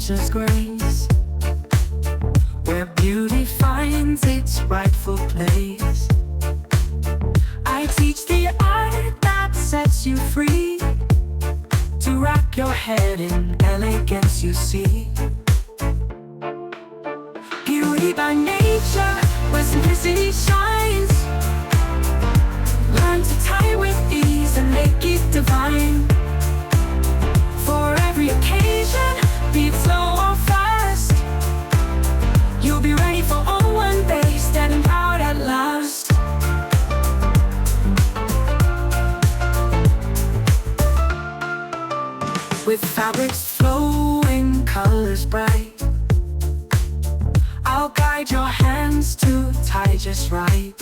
nature's grace, where beauty finds its rightful place. I teach the art that sets you free, to wrap your head in elegance you see. Beauty by nature, where simplicity shines. Learn to tie with ease and make it divine. For every occasion, be it slow or fast, you'll be ready for all one day, standing proud at last. With fabrics flowing, colors bright, I'll guide your hands to tie just right.